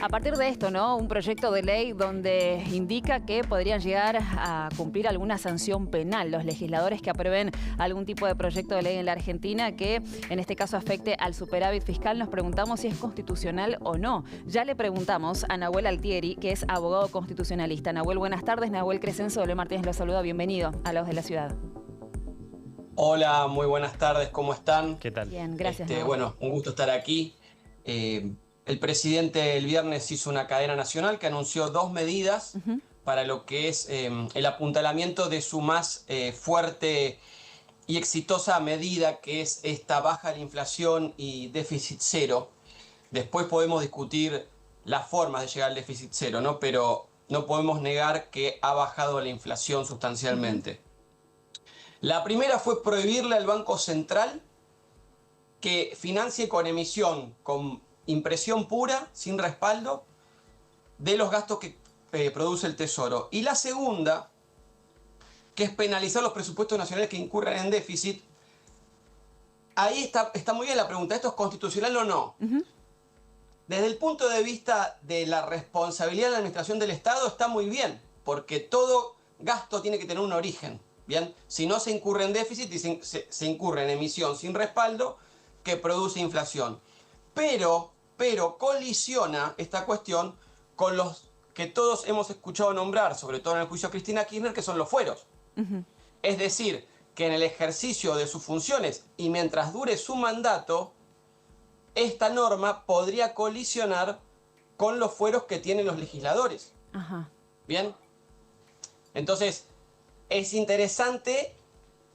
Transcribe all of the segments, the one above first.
A partir de esto, ¿no? Un proyecto de ley donde indica que podrían llegar a cumplir alguna sanción penal los legisladores que aprueben algún tipo de proyecto de ley en la Argentina que en este caso afecte al superávit fiscal. Nos preguntamos si es constitucional o no. Ya le preguntamos a Nahuel Altieri, que es abogado constitucionalista. Nahuel, buenas tardes. Nahuel Crescenzo, Leo Martínez lo saluda. Bienvenido a La Voz de la Ciudad. Hola, muy buenas tardes, ¿cómo están? ¿Qué tal? Bien, gracias. Bueno, un gusto estar aquí. El presidente el viernes hizo una cadena nacional que anunció dos medidas para lo que es el apuntalamiento de su más fuerte y exitosa medida, que es esta baja de la inflación y déficit cero. Después podemos discutir las formas de llegar al déficit cero, ¿no? Pero no podemos negar que ha bajado la inflación sustancialmente. La primera fue prohibirle al Banco Central que financie con emisión, con impresión pura, sin respaldo, de los gastos que produce el Tesoro. Y la segunda, que es penalizar los presupuestos nacionales que incurran en déficit. Ahí está muy bien la pregunta, ¿esto es constitucional o no? Desde el punto de vista de la responsabilidad de la administración del Estado está muy bien, porque todo gasto tiene que tener un origen. Bien, si no se incurre en déficit y se incurre en emisión sin respaldo que produce inflación. Pero colisiona esta cuestión con los que todos hemos escuchado nombrar, sobre todo en el juicio a Cristina Kirchner, que son los fueros. Es decir, que en el ejercicio de sus funciones y mientras dure su mandato, esta norma podría colisionar con los fueros que tienen los legisladores. Bien, entonces es interesante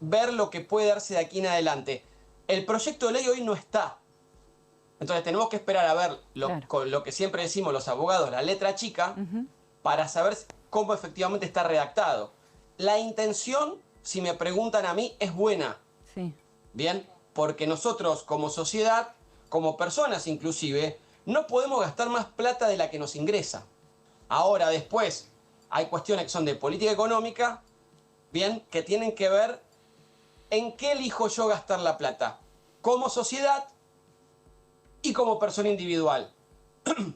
ver lo que puede darse de aquí en adelante. El proyecto de ley hoy no está. Entonces tenemos que esperar a ver con lo que siempre decimos los abogados, la letra chica, para saber cómo efectivamente está redactado. La intención, si me preguntan a mí, es buena. Sí. Bien, porque nosotros como sociedad, como personas inclusive, no podemos gastar más plata de la que nos ingresa. Ahora, después, hay cuestiones que son de política económica, bien, que tienen que ver en qué elijo yo gastar la plata, como sociedad y como persona individual.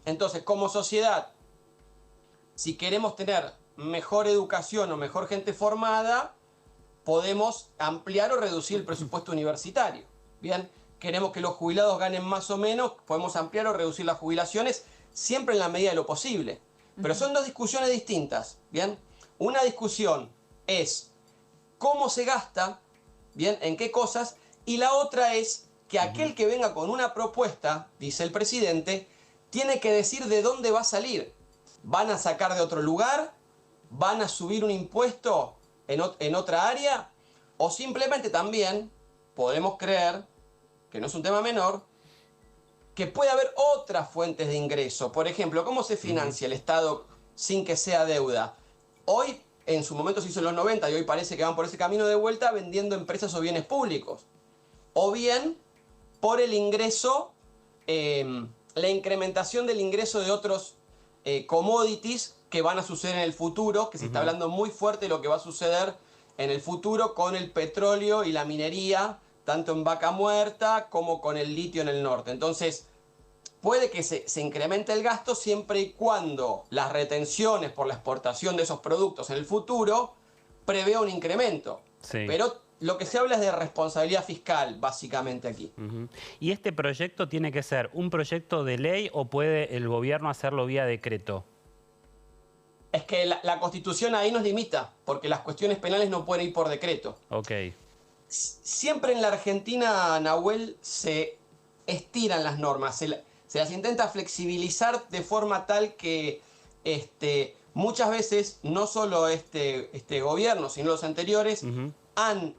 Entonces, como sociedad, si queremos tener mejor educación o mejor gente formada, podemos ampliar o reducir el presupuesto universitario. Bien, queremos que los jubilados ganen más o menos, podemos ampliar o reducir las jubilaciones, siempre en la medida de lo posible. Pero son dos discusiones distintas. Bien, una discusión es cómo se gasta, bien, en qué cosas, y la otra es que aquel que venga con una propuesta, dice el presidente, tiene que decir de dónde va a salir. ¿Van a sacar de otro lugar? ¿Van a subir un impuesto en otra área? O simplemente también podemos creer, que no es un tema menor, que puede haber otras fuentes de ingreso. Por ejemplo, ¿cómo se financia el Estado sin que sea deuda? Hoy, en su momento se hizo en los 90 y hoy parece que van por ese camino de vuelta vendiendo empresas o bienes públicos. O bien por el ingreso, la incrementación del ingreso de otros commodities que van a suceder en el futuro, que se está hablando muy fuerte de lo que va a suceder en el futuro con el petróleo y la minería, tanto en Vaca Muerta como con el litio en el norte. Entonces, puede que se incremente el gasto siempre y cuando las retenciones por la exportación de esos productos en el futuro prevea un incremento. Sí. Pero lo que se habla es de responsabilidad fiscal, básicamente aquí. ¿Y este proyecto tiene que ser un proyecto de ley o puede el gobierno hacerlo vía decreto? Es que la Constitución ahí nos limita, porque las cuestiones penales no pueden ir por decreto. Ok. Siempre en la Argentina, Nahuel, se estiran las normas, se las intenta flexibilizar de forma tal que muchas veces, no solo este gobierno, sino los anteriores, han,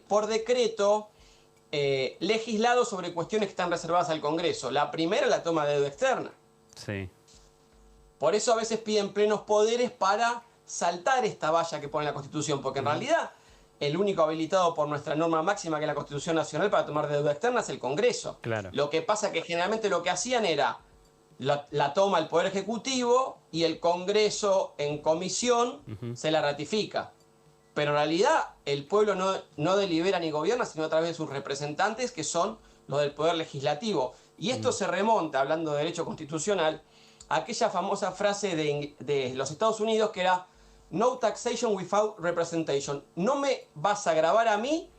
por decreto, legislado sobre cuestiones que están reservadas al Congreso. La primera, la toma de deuda externa. Sí. Por eso a veces piden plenos poderes para saltar esta valla que pone la Constitución, porque en realidad el único habilitado por nuestra norma máxima, que es la Constitución Nacional, para tomar deuda externa es el Congreso. Claro. Lo que pasa que generalmente lo que hacían era la toma el Poder Ejecutivo y el Congreso en comisión se la ratifica. Pero en realidad el pueblo no delibera ni gobierna, sino a través de sus representantes, que son los del Poder Legislativo. Y esto se remonta, hablando de derecho constitucional, aquella famosa frase de los Estados Unidos que era "No taxation without representation". No me vas a grabar a mí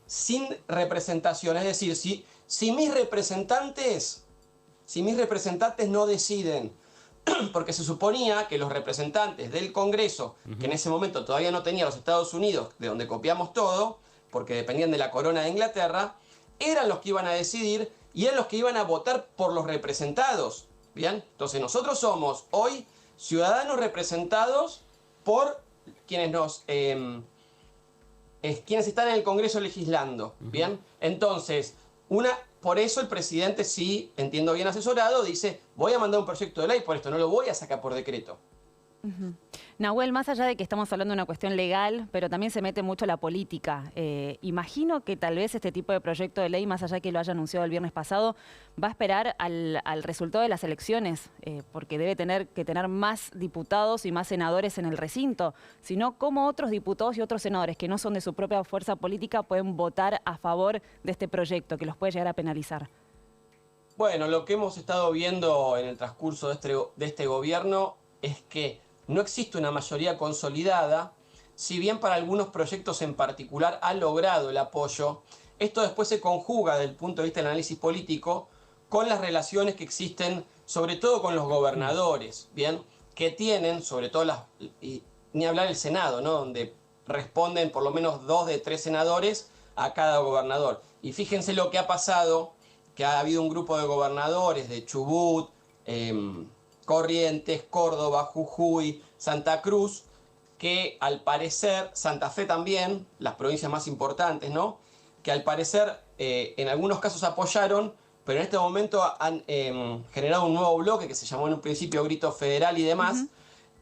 sin representación. Es decir, si mis representantes no deciden, porque se suponía que los representantes del Congreso, que en ese momento todavía no tenía los Estados Unidos, de donde copiamos todo, porque dependían de la corona de Inglaterra, eran los que iban a decidir y eran los que iban a votar por los representados. ¿Bien? Entonces nosotros somos hoy ciudadanos representados por quienes quienes están en el Congreso legislando. ¿Bien? Entonces, por eso el presidente, sí, entiendo bien asesorado, dice: voy a mandar un proyecto de ley por esto, no lo voy a sacar por decreto. Nahuel, más allá de que estamos hablando de una cuestión legal, pero también se mete mucho la política. Imagino que tal vez este tipo de proyecto de ley, más allá de que lo haya anunciado el viernes pasado, va a esperar al resultado de las elecciones, porque debe tener que tener más diputados y más senadores en el recinto. Sino, ¿cómo otros diputados y otros senadores que no son de su propia fuerza política pueden votar a favor de este proyecto que los puede llegar a penalizar? Bueno, lo que hemos estado viendo en el transcurso de este gobierno es que no existe una mayoría consolidada. Si bien para algunos proyectos en particular ha logrado el apoyo, esto después se conjuga desde el punto de vista del análisis político con las relaciones que existen, sobre todo con los gobernadores, ¿bien? Que tienen, sobre todo ni hablar el Senado, ¿no? Donde responden por lo menos 2 de 3 senadores a cada gobernador. Y fíjense lo que ha pasado, que ha habido un grupo de gobernadores de Chubut, Corrientes, Córdoba, Jujuy, Santa Cruz, que al parecer, Santa Fe también, las provincias más importantes, ¿no? Que al parecer en algunos casos apoyaron, pero en este momento han generado un nuevo bloque que se llamó en un principio Grito Federal y demás,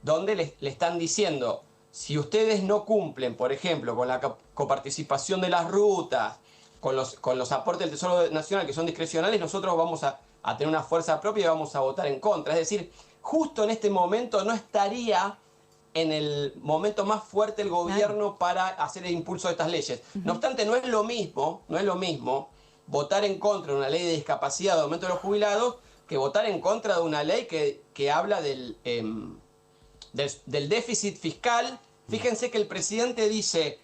donde le están diciendo: si ustedes no cumplen, por ejemplo, con la coparticipación de las rutas, con los aportes del Tesoro Nacional que son discrecionales, nosotros vamos a tener una fuerza propia y vamos a votar en contra. Es decir, justo en este momento no estaría en el momento más fuerte el gobierno para hacer el impulso de estas leyes. No obstante, no es lo mismo votar en contra de una ley de discapacidad de aumento de los jubilados que votar en contra de una ley que habla del déficit fiscal. Fíjense que el presidente dice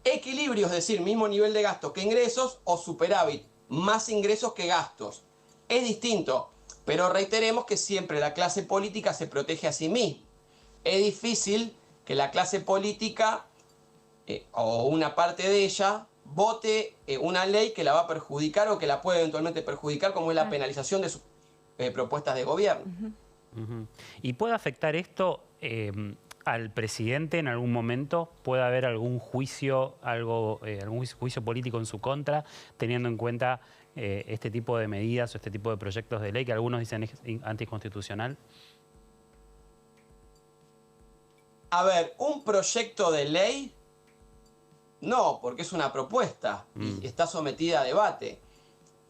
equilibrio, es decir, mismo nivel de gasto que ingresos, o superávit, más ingresos que gastos. Es distinto, pero reiteremos que siempre la clase política se protege a sí misma. Es difícil que la clase política o una parte de ella vote una ley que la va a perjudicar o que la puede eventualmente perjudicar, como es la penalización de sus propuestas de gobierno. ¿Y puede afectar esto al presidente en algún momento? ¿Puede haber algún juicio, algún juicio político en su contra, teniendo en cuenta este tipo de medidas o este tipo de proyectos de ley que algunos dicen es anticonstitucional? A ver, un proyecto de ley, no, porque es una propuesta y está sometida a debate.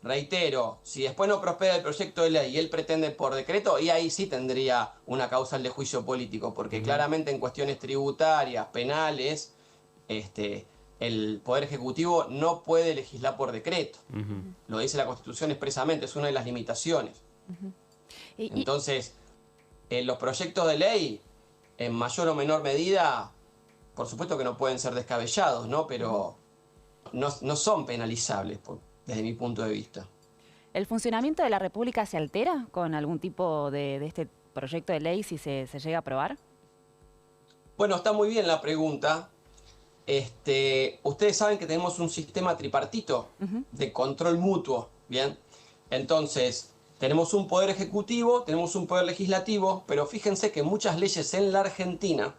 Reitero, si después no prospera el proyecto de ley y él pretende por decreto, y ahí sí tendría una causal de juicio político, porque claramente en cuestiones tributarias, penales, el Poder Ejecutivo no puede legislar por decreto. Lo dice la Constitución expresamente, es una de las limitaciones. Entonces, los proyectos de ley, en mayor o menor medida, por supuesto que no pueden ser descabellados, ¿no? Pero no son penalizables desde mi punto de vista. ¿El funcionamiento de la República se altera con algún tipo de este proyecto de ley si se llega a aprobar? Bueno, está muy bien la pregunta. Ustedes saben que tenemos un sistema tripartito de control mutuo, ¿bien? Entonces, tenemos un poder ejecutivo, tenemos un poder legislativo, pero fíjense que muchas leyes en la Argentina,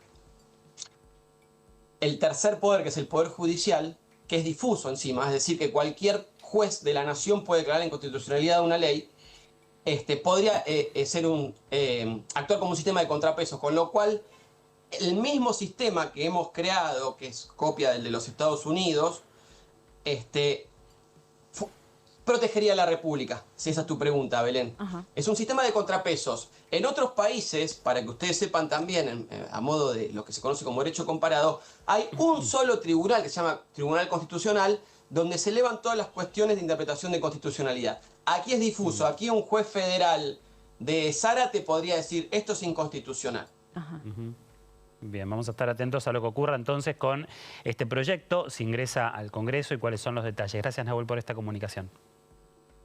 el tercer poder, que es el poder judicial, que es difuso encima, es decir, que cualquier juez de la nación puede declarar la inconstitucionalidad de una ley, podría actuar como un sistema de contrapesos, con lo cual el mismo sistema que hemos creado, que es copia del de los Estados Unidos, protegería a la República, si esa es tu pregunta, Belén. Es un sistema de contrapesos. En otros países, para que ustedes sepan también, a modo de lo que se conoce como derecho comparado, hay un solo tribunal que se llama Tribunal Constitucional, donde se elevan todas las cuestiones de interpretación de constitucionalidad. Aquí es difuso, aquí un juez federal de Zárate podría decir esto es inconstitucional. Ajá. Bien, vamos a estar atentos a lo que ocurra entonces con este proyecto, si ingresa al Congreso y cuáles son los detalles. Gracias, Nahuel, por esta comunicación.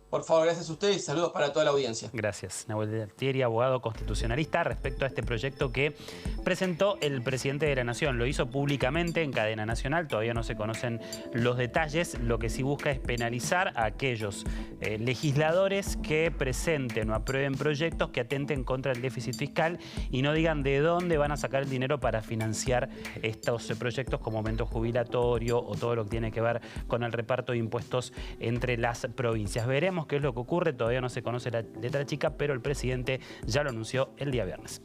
Por favor, gracias a ustedes y saludos para toda la audiencia. Gracias. Nahuel Altieri, abogado constitucionalista, respecto a este proyecto que presentó el presidente de la Nación. Lo hizo públicamente en cadena nacional, todavía no se conocen los detalles. Lo que sí busca es penalizar a aquellos legisladores que presenten o aprueben proyectos que atenten contra el déficit fiscal y no digan de dónde van a sacar el dinero para financiar estos proyectos como aumento jubilatorio o todo lo que tiene que ver con el reparto de impuestos entre las provincias. Veremos qué es lo que ocurre, todavía no se conoce la letra chica, pero el presidente ya lo anunció el día viernes.